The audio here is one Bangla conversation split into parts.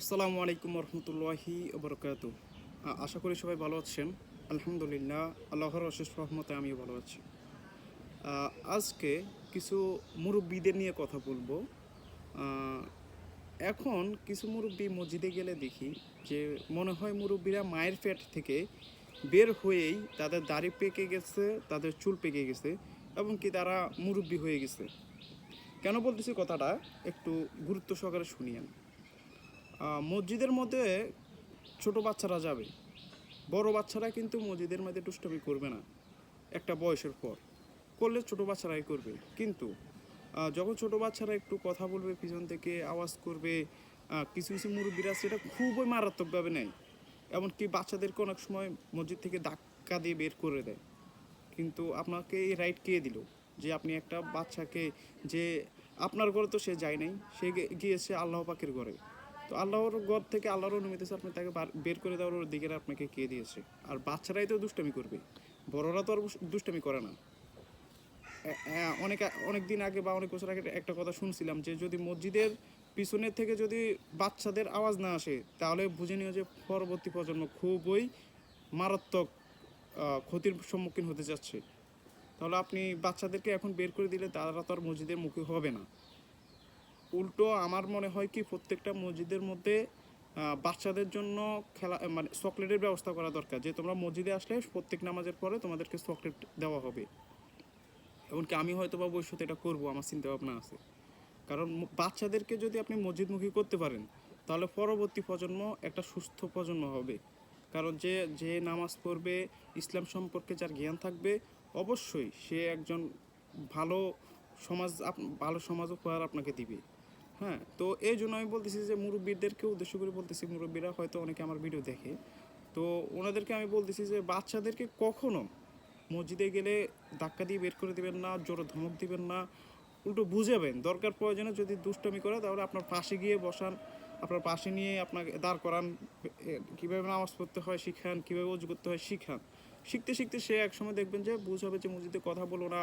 আসসালামু আলাইকুম রহমতুল্লাহি বরকাতু। আশা করি সবাই ভালো আছেন। আলহামদুলিল্লাহ, আল্লাহর অশেষ রহমতে আমিও ভালো আছি। আজকে কিছু মুরব্বীদের নিয়ে কথা বলবো। আহ, এখন কিছু মুরব্বী মসজিদে গেলে দেখি যে মনে হয় মুরব্বীরা মায়ের পেট থেকে বের হয়েই তাদের দাড়ি পেকে গেছে, তাদের চুল পেকে গেছে, এবং কি তারা মুরব্বী হয়ে গেছে। কেন বলতেছি কথাটা একটু গুরুত্ব সহকারে শুনিয়েন। মসজিদের মধ্যে ছোট বাচ্চারা যাবে, বড় বাচ্চারা কিন্তু মসজিদের মধ্যে দুষ্টামি করবে না। একটা বয়সের পর করলে ছোট বাচ্চারাই করবে, কিন্তু যখন ছোট বাচ্চারা একটু কথা বলবে, পিছন থেকে আওয়াজ করবে, কিছু কিছু মুরব্বীরা সেটা খুবই মারাত্মকভাবে নেয়। এমনকি বাচ্চাদেরকে অনেক সময় মসজিদ থেকে ধাক্কা দিয়ে বের করে দেয়। কিন্তু আপনাকে এই রাইট কে দিল যে আপনি একটা বাচ্চাকে, যে আপনার ঘরে তো সে যায় নাই, সে গিয়েছে আল্লাহ পাকের ঘরে। তো আল্লাহর ঘর থেকে আল্লাহর অনুমতি আছে, আপনি তাকে বের করে দেওয়ার অধিকার আপনাকে কে দিয়েছে? আর বাচ্চারাই তো দুষ্টামি করবে, বড়রা তো আর দুষ্টামি করে না। অনেক অনেক দিন আগে বা অনেক বছর আগে একটা কথা শুনছিলাম যে যদি মসজিদের পিছনের থেকে যদি বাচ্চাদের আওয়াজ না আসে, তাহলে বুঝে নিও যে পরবর্তী প্রজন্ম খুবই মারাত্মক ক্ষতির সম্মুখীন হতে যাচ্ছে। তাহলে আপনি বাচ্চাদেরকে এখন বের করে দিলে তারা তো আর মসজিদের মুখী হবে না। উল্টো আমার মনে হয় কি প্রত্যেকটা মসজিদের মধ্যে বাচ্চাদের জন্য খেলা মানে চকলেটের ব্যবস্থা করা দরকার, যে তোমরা মসজিদে আসলে প্রত্যেক নামাজের পরে তোমাদেরকে চকলেট দেওয়া হবে। এমনকি আমি হয়তো বা ভবিষ্যতে এটা করবো, আমার চিন্তা ভাবনা আছে। কারণ বাচ্চাদেরকে যদি আপনি মসজিদমুখী করতে পারেন, তাহলে পরবর্তী প্রজন্ম একটা সুস্থ প্রজন্ম হবে। কারণ যে যে নামাজ পড়বে, ইসলাম সম্পর্কে যার জ্ঞান থাকবে, অবশ্যই সে একজন ভালো ভালো সমাজ উপহার আপনাকে দিবে। হ্যাঁ, তো এই জন্য আমি বলতেছি যে মুরব্বীদেরকে উদ্দেশ্য করে বলতেছি, মুরব্বীরা হয়তো অনেকে আমার ভিডিও দেখে, তো ওনাদেরকে আমি বলতেছি যে বাচ্চাদেরকে কখনো মসজিদে গেলে ধাক্কা দিয়ে বের করে দিবেন না, জোরে ধমক দিবেন না, উল্টো বুঝাবেন। দরকার প্রয়োজনে যদি দুষ্টামি করে তাহলে আপনার পাশে গিয়ে বসান, আপনার পাশে নিয়ে আপনাকে দাঁড় করান, কীভাবে নামাজ পড়তে হয় শিখান, কীভাবে উজু করতে হয় শিখান। শিখতে শিখতে সে একসময় দেখবেন যে বুঝাবে যে মসজিদে কথা বলো না,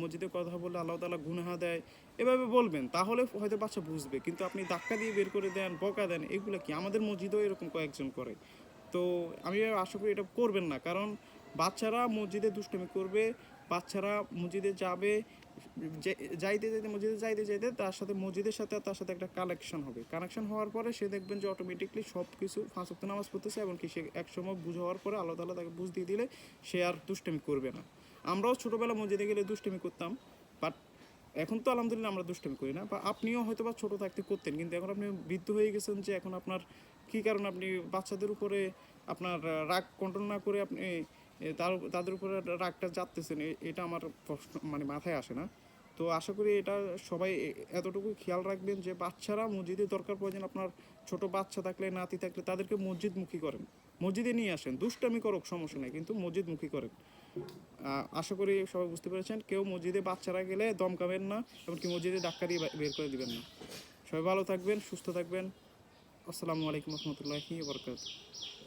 মসজিদে কথা বললে আল্লাহ তাআলা গুনাহা দেয়, এভাবে বলবেন, তাহলে হয়তো বাচ্চা বুঝবে। কিন্তু আপনি ধাক্কা দিয়ে বের করে দেন, বকা দেন, এগুলো কি আমাদের মসজিদেও এরকম কয়েকজন করে। তো আমি আশা করি এটা করবেন না, কারণ বাচ্চারা মসজিদে দুষ্টামি করবে, বাচ্চারা মসজিদে যাবে, যাইতে যাইতে মসজিদে যাইতে যাইতে তার সাথে মসজিদের সাথে তার সাথে একটা কানেকশন হবে। কানেকশন হওয়ার পরে সে দেখবেন যে অটোমেটিকলি সব কিছু 5 ওয়াক্ত নামাজ পড়তেছে, এমনকি সে একসময় বুঝ হওয়ার পরে আল্লাহ তাআলা তাকে বুঝ দিয়ে দিলে সে আর দুষ্টামি করবে না। আমরাও ছোটোবেলা মসজিদে গেলে দুষ্টামি করতাম, বাট এখন তো আলহামদুলিল্লাহ আমরা দুষ্টামি করি না। বা আপনিও হয়তো বা ছোটো থাকতে করতেন, কিন্তু এখন আপনি বৃদ্ধ হয়ে গেছেন, যে এখন আপনার কী কারণে আপনি বাচ্চাদের উপরে আপনার রাগ কন্ট্রোল না করে আপনি তাদের উপরে রাগটা চাপতেছেন, এটা আমার প্রশ্ন মানে মাথায় আসে না। তো আশা করি এটা সবাই এতটুকু খেয়াল রাখবেন যে বাচ্চারা মসজিদে দরকার পড়ে আপনার ছোট বাচ্চা থাকলে, নাতি থাকলে তাদেরকে মসজিদমুখী করেন, মসজিদে নিয়ে আসেন, দুষ্টামি করুক সমস্যা নেই, কিন্তু মসজিদমুখী করেন। আশা করি সবাই বুঝতে পেরেছেন। কেউ মসজিদে বাচ্চারা গেলে দমকাবেন না, এমনকি মসজিদে ধাক্কা দিয়ে বের করে দিবেন না। সবাই ভালো থাকবেন, সুস্থ থাকবেন। আসসালামু আলাইকুম রহমতুল্লাহি ওয়া বারাকাতুহু।